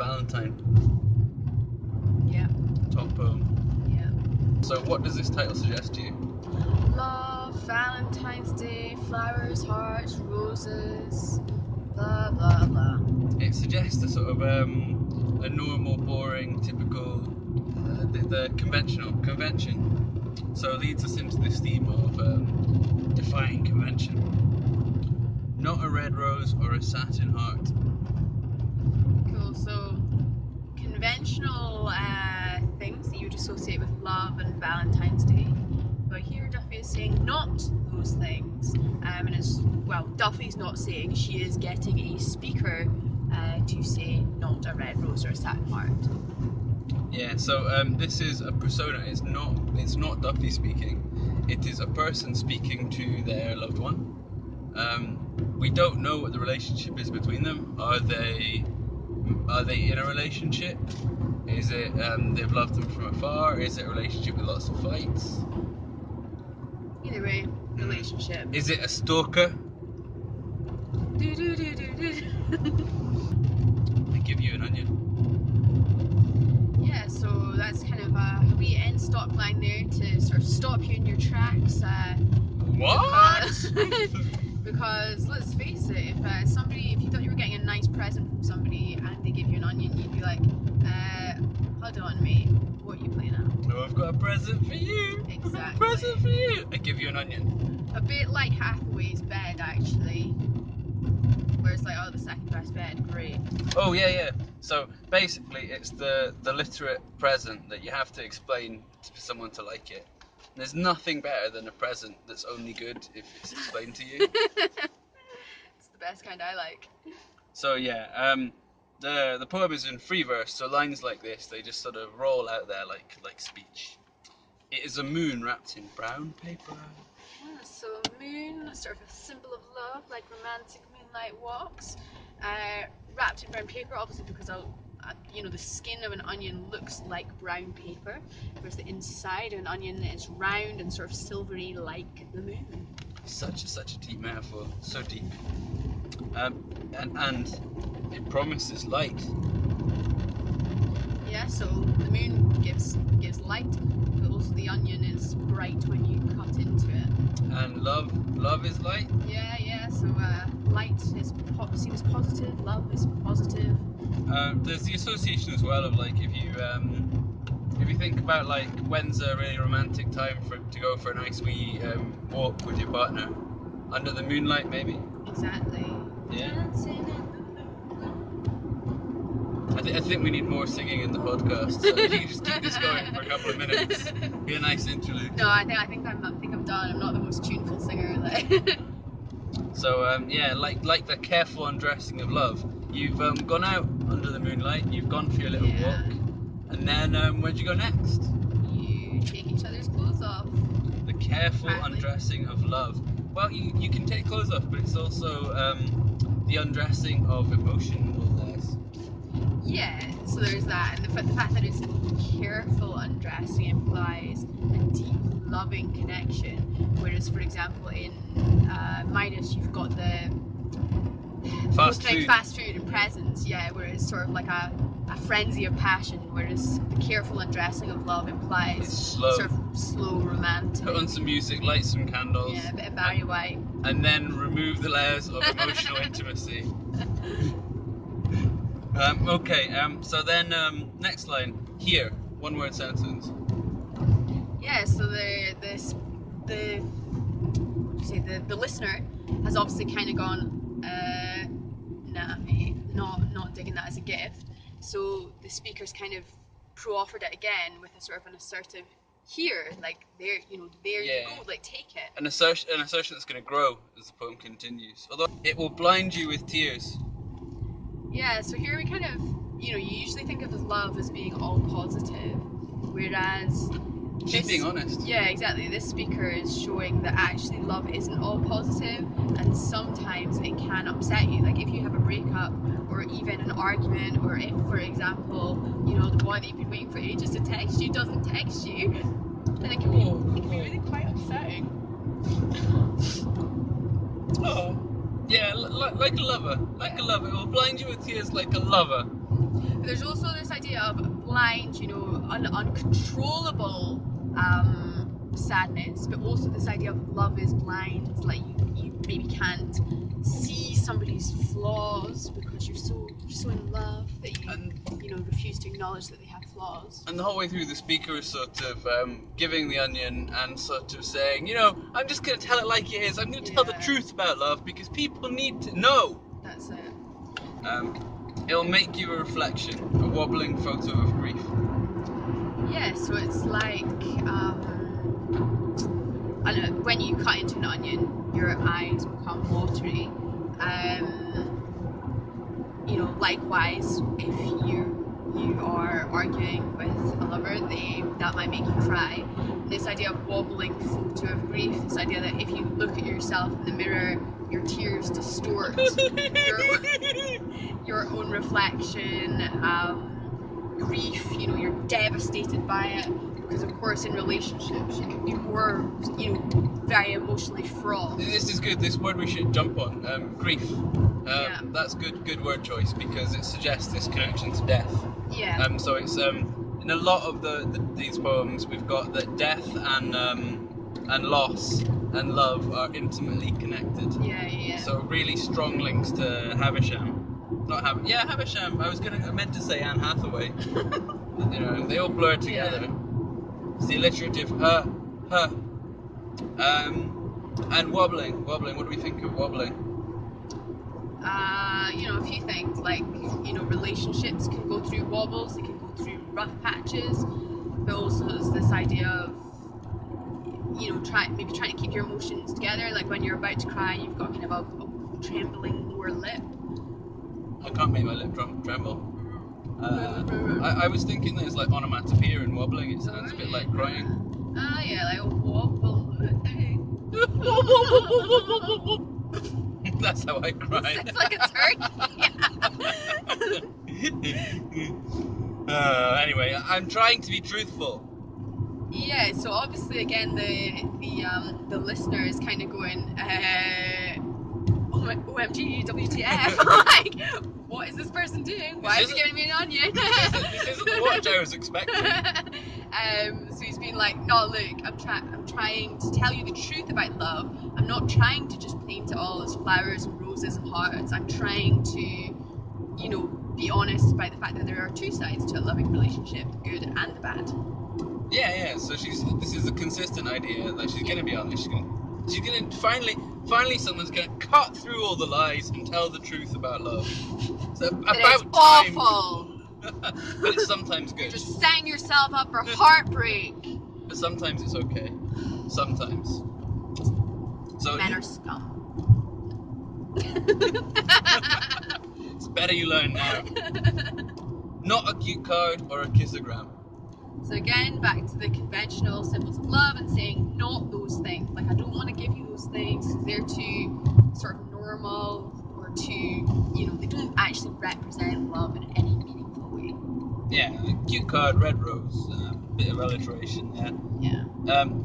Valentine. Yeah. Top poem. Yeah. So what does this title suggest to you? Love, Valentine's Day, flowers, hearts, roses, blah blah blah. It suggests a sort of a normal, boring, typical, the convention. So it leads us into this theme of defying convention. Not a red rose or a satin heart. Cool. So conventional things that you would associate with love and Valentine's Day. But here Duffy is saying not those things. And as well, Duffy's not saying, she is getting a speaker to say not a red rose or a satin heart. Yeah, so this is a persona. It's not Duffy speaking. It is a person speaking to their loved one. We don't know what the relationship is between them. Are they in a relationship? Is it they've loved them from afar? Is it a relationship with lots of fights? Either way, relationship. Is it a stalker? Do do do do do. I give you an onion. Yeah, so that's kind of a wee end stop line there to sort of stop you in your tracks. What? Because let's face it, if you thought you were getting a nice present from somebody and they give you an onion, you'd be like, hold on, mate, what are you playing at? Oh, I've got a present for you. Exactly. I've got a present for you. I give you an onion. A bit like Hathaway's bed, actually. Where it's like, oh, the second best bed, great. Oh yeah. So basically, it's the literate present that you have to explain to someone to like it. There's nothing better than a present that's only good if it's explained to you. It's the best kind I like. So yeah, the poem is in free verse, so lines like this, they just sort of roll out there like speech. It is a moon wrapped in brown paper. Yeah, so moon, sort of a symbol of love, like romantic moonlight walks, wrapped in brown paper, obviously because the skin of an onion looks like brown paper, whereas the inside of an onion is round and sort of silvery like the moon. Such a deep metaphor, so deep. And it promises light. Yeah, so the moon gives light, but also the onion is bright when you cut into it. And love is light. Yeah. So light seems positive. Love is positive. There's the association as well of like if you think about like when's a really romantic time to go for a nice wee walk with your partner under the moonlight, maybe. Exactly. Yeah. Dancing in the moonlight. I think we need more singing in the podcast. So if you can just keep this going for a couple of minutes, be a nice interlude. No, I think I'm done. I'm not the most tuneful singer. Like. So like the careful undressing of love. You've gone out under the moonlight. You've gone for your little walk, and then where'd you go next? You take each other's clothes off. The careful Apparently. undressing of love. Well, you can take clothes off, but it's also the undressing of emotional layers. Yeah, so there's that, and the fact that it's careful undressing implies a deep, loving connection. Whereas, for example, in Midas, you've got the Fast food and presents, where it's sort of like a frenzy of passion, whereas the careful undressing of love implies It's slow. sort of slow, romantic. Put on some music, light some candles. Yeah, a bit of Barry White. And then remove the layers of emotional intimacy. So then next line, here, one word sentence. Yeah, so the listener has obviously kind of gone, nah mate, not digging that as a gift. So the speaker's kind of pro-offered it again with a sort of an assertive here, like there you go, like take it. An assertion that's going to grow as the poem continues. Although it will blind you with tears. Yeah, so here we kind of, you usually think of love as being all positive, whereas She's being honest. Yeah, exactly. This speaker is showing that actually love isn't all positive, and sometimes it can upset you. Like if you have a breakup, or even an argument, or if, for example, the boy that you've been waiting for ages to text you doesn't text you, then it can be really quite upsetting. Oh, yeah, like a lover. Like a lover. It will blind you with tears like a lover. There's also this idea of blind, you know, uncontrollable sadness, but also this idea of love is blind. It's like you maybe can't see somebody's flaws because you're so in love that you know, refuse to acknowledge that they have flaws. And the whole way through, the speaker is sort of giving the onion and sort of saying, you know, I'm just going to tell it like it is. I'm going to tell the truth about love because people need to know. That's it. It'll make you a reflection, a wobbling photo of grief. Yeah, so it's like, I don't know, when you cut into an onion, your eyes become watery. You know, likewise, if you are arguing with a lover, that might make you cry. This idea of wobbling photo of grief, this idea that if you look at yourself in the mirror, your tears distort your own reflection, grief, you know, you're devastated by it, because of course in relationships you can be more, you know, very emotionally fraught. This is good, this word we should jump on, grief. That's good word choice because it suggests this connection to death. Yeah. So it's in a lot of these poems we've got that death and loss and love are intimately connected. Yeah. So really strong links to Havisham. Havisham. I meant to say Anne Hathaway. You know, they all blur together. Yeah. It's the alliterative her. And wobbling. What do we think of wobbling? You know, a few things, like, you know, relationships can go through wobbles, they can go through rough patches, but also there's this idea of, you know, trying to keep your emotions together. Like when you're about to cry, you've got kind of a trembling lower lip. I can't make my lip tremble. I was thinking there's like onomatopoeia and wobbling. It sounds a bit like crying. Yeah, like wobble. That's how I cry. It's like a turkey. Anyway, I'm trying to be truthful. Yeah, so obviously again the listener is kind of going, OMG, WTF, like, what is this person doing? Why is he giving me an onion? This isn't the watch I was expecting. So he's been like, no, look, I'm trying to tell you the truth about love. I'm not trying to just paint it all as flowers and roses and hearts. I'm trying to, you know, be honest about the fact that there are two sides to a loving relationship, the good and the bad. Yeah. So this is a consistent idea that she's gonna be honest. She's gonna finally someone's gonna cut through all the lies and tell the truth about love. It's about time. Awful. But it's sometimes good. You're just setting yourself up for heartbreak. But sometimes it's okay. Sometimes. So men are scum. It's better you learn now. Not a cute card or a kissogram. So again, back to the conventional symbols of love and saying not those things. Like, I don't want to give you those things because they're too sort of normal or too, you know, they don't actually represent love in any meaningful way. Yeah, cute card, red rose, bit of alliteration there. Yeah.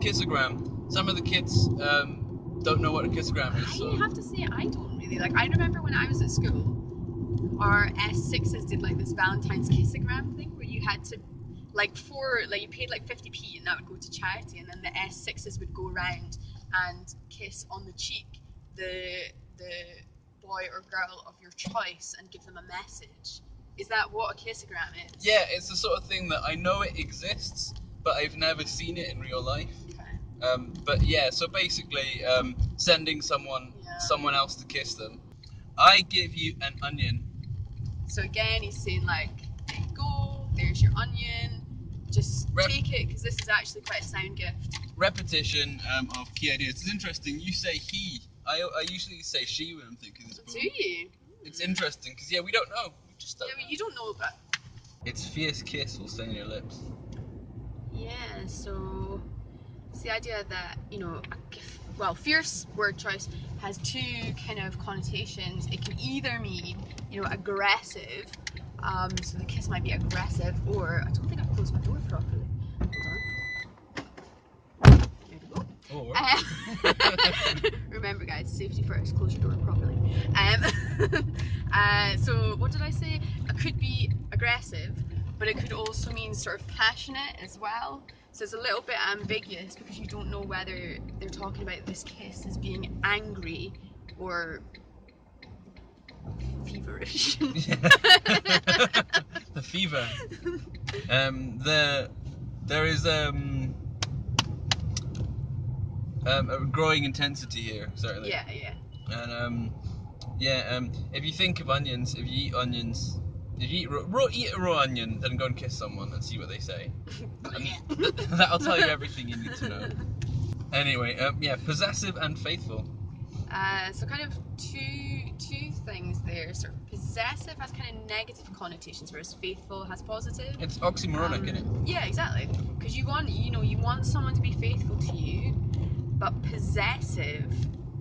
Kissogram. Some of the kids don't know what a kissogram is. I have to say, I don't really. Like, I remember when I was at school, our S6s did like this Valentine's kissogram thing where you had to, you paid like 50p and that would go to charity, and then the S6s would go around and kiss on the cheek the boy or girl of your choice and give them a message. Is that what a kissogram is? Yeah, it's the sort of thing that I know it exists, but I've never seen it in real life. Okay. But yeah, so basically, sending someone else to kiss them. I give you an onion. So again, he's saying like, there you go, there's your onion. Just take it, because this is actually quite a sound gift. Repetition of key ideas. It's interesting. You say he. I usually say she when I'm thinking this poem. Do you? It's interesting because we don't know. We just don't. Yeah, you don't know that. It's fierce kiss will stay on your lips. Yeah. So it's the idea that, you know, fierce word choice has two kind of connotations. It can either mean, you know, aggressive. So the kiss might be aggressive, or I don't think I've closed my door properly. Hold on. There we go. Oh, remember, guys, safety first. Close your door properly. So what did I say? It could be aggressive, but it could also mean sort of passionate as well. So it's a little bit ambiguous because you don't know whether they're talking about this kiss as being angry or feverish. The fever. There is a growing intensity here, certainly. Yeah. And if you think of onions, if you eat onions, if you eat a raw onion, then go and kiss someone and see what they say. And that'll tell you everything you need to know. Anyway, possessive and faithful. So kind of two things there. Sort of possessive has kind of negative connotations, whereas faithful has positive. It's oxymoronic, isn't it? Yeah, exactly. Because you want someone to be faithful to you, but possessive,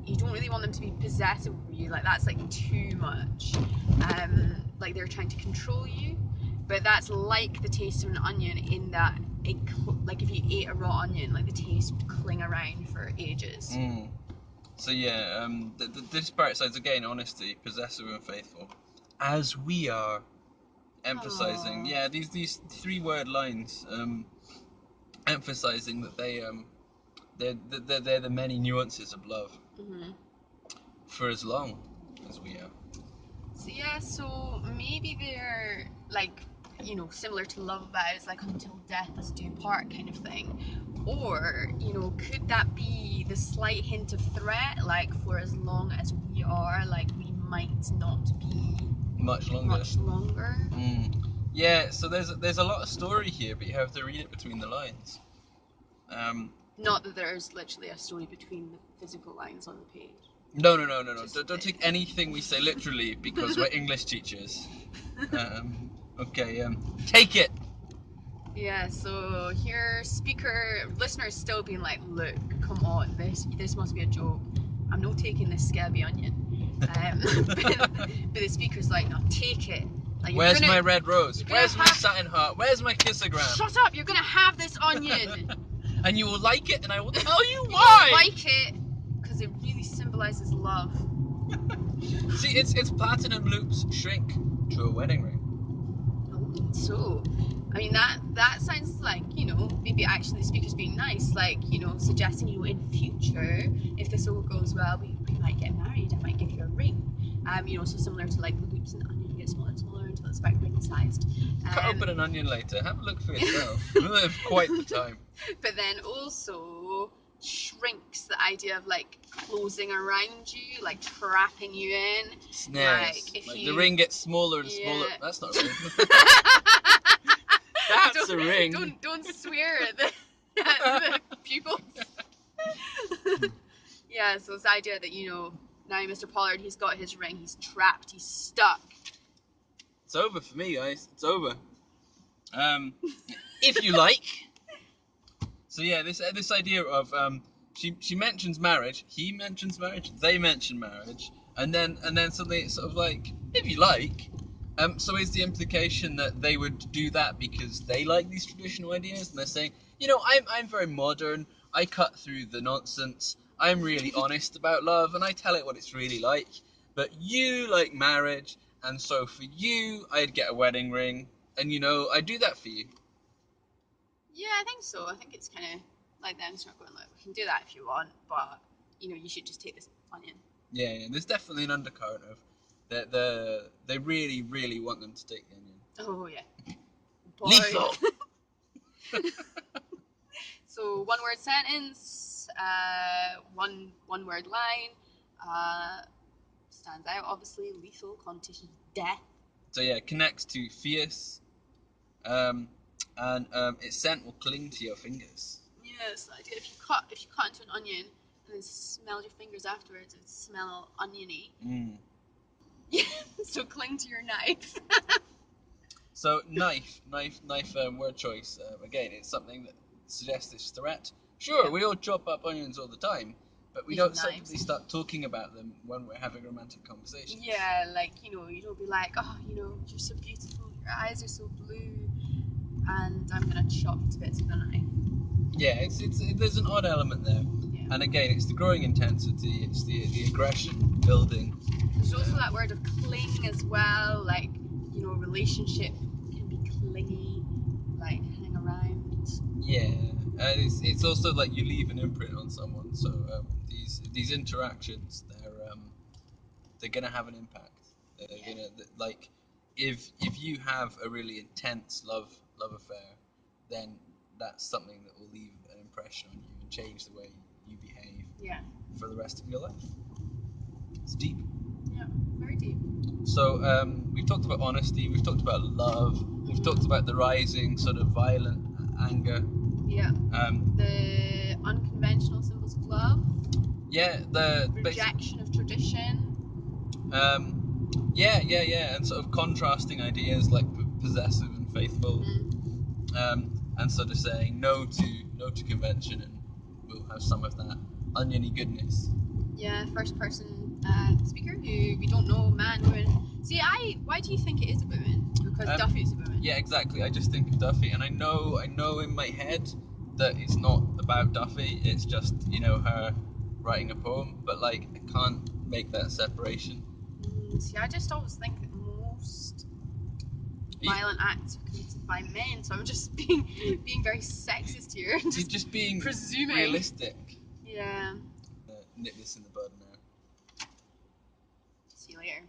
you don't really want them to be possessive over you. Like that's like too much. Like they're trying to control you. But that's like the taste of an onion in that like if you ate a raw onion, like the taste would cling around for ages. So the disparate sides again: honesty, possessive, and faithful, as we are emphasizing. Aww. Yeah, these 3-word lines, emphasizing that they're the many nuances of love. For as long as we are. So maybe they're like, similar to love vows, like until death us do part kind of thing. Or, could that be the slight hint of threat, like for as long as we are, like we might not be much longer. Yeah, so there's a lot of story here, but you have to read it between the lines. Not that there's literally a story between the physical lines on the page. No. Don't take anything we say literally because we're English teachers. Okay, take it. Yeah, so here, listeners still being like, look, come on, this must be a joke. I'm not taking this scabby onion. But the speaker's like, no, take it. Like, where's my red rose? Where's my satin heart? Where's my kissogram? Shut up! You're gonna have this onion. And you will like it, and I will tell you why. You like it because it really symbolizes love. See, it's platinum loops shrink to a wedding ring. So, I mean that sounds like, maybe actually the speaker's being nice, like, suggesting, in future, if this all goes well, we might get married. I might give you a ring. So similar to like the loops in the onion, get smaller and smaller until it's about ring sized. Cut open an onion later. Have a look for yourself. We'll have quite the time. But then also shrinks the idea of like closing around you, like trapping you in. Snares. Like the ring gets smaller and smaller. That's not a ring. That's a ring. Don't swear at the pupils. Yeah, so it's the idea that, now Mr. Pollard, he's got his ring, he's trapped, he's stuck. It's over for me, guys. It's over. If you like. So yeah, this idea of she mentions marriage, he mentions marriage, they mention marriage, and then suddenly it's sort of like, if you like. So is the implication that they would do that because they like these traditional ideas, and they're saying, I'm very modern, I cut through the nonsense, I'm really honest about love, and I tell it what it's really like, but you like marriage, and so for you, I'd get a wedding ring, and I'd do that for you. Yeah, I think so. I think it's kind of like them sort of going, like, we can do that if you want, but, you should just take this onion. Yeah, there's definitely an undercurrent of they really, really want them to take the onion. Oh, yeah. Lethal! So, one-word sentence, one-word line, stands out, obviously, lethal, connotation of death. So, yeah, connects to fierce, and its scent will cling to your fingers. Yes, the idea if you cut into an onion and then smell your fingers afterwards, it would smell oniony. Yeah, so cling to your knife. So knife, word choice. Again, it's something that suggests this threat. Sure, we all chop up onions all the time, but we don't suddenly start talking about them when we're having a romantic conversation. Yeah, like, you don't be like, oh, you're so beautiful, your eyes are so blue, and I'm gonna chop you to bits with a knife. Yeah, there's an odd element there. Yeah. And again, it's the growing intensity, it's the aggression building. There's also that word of cling as well, like, relationship and it's also like you leave an imprint on someone. So these interactions, they're gonna have an impact. They're gonna like if you have a really intense love affair, then that's something that will leave an impression on you and change the way you behave for the rest of your life. It's deep. Yeah, very deep. So we've talked about honesty, we've talked about love, we've talked about the rising sort of violent anger. Yeah. The unconventional symbols of love. Yeah, the rejection of tradition. And sort of contrasting ideas like possessive and faithful, and sort of saying no to convention, and we'll have some of that oniony goodness. Yeah, first person speaker who we don't know, man, woman. See, why do you think it is a woman? Because Duffy is a woman. Yeah, exactly. I just think of Duffy, and I know in my head that it's not about Duffy. It's just her writing a poem, but like I can't make that separation. See, I just always think that most violent acts are committed by men, so I'm just being very sexist here. You're just being presuming. realistic. Yeah. Nip this in the bud now. See you later.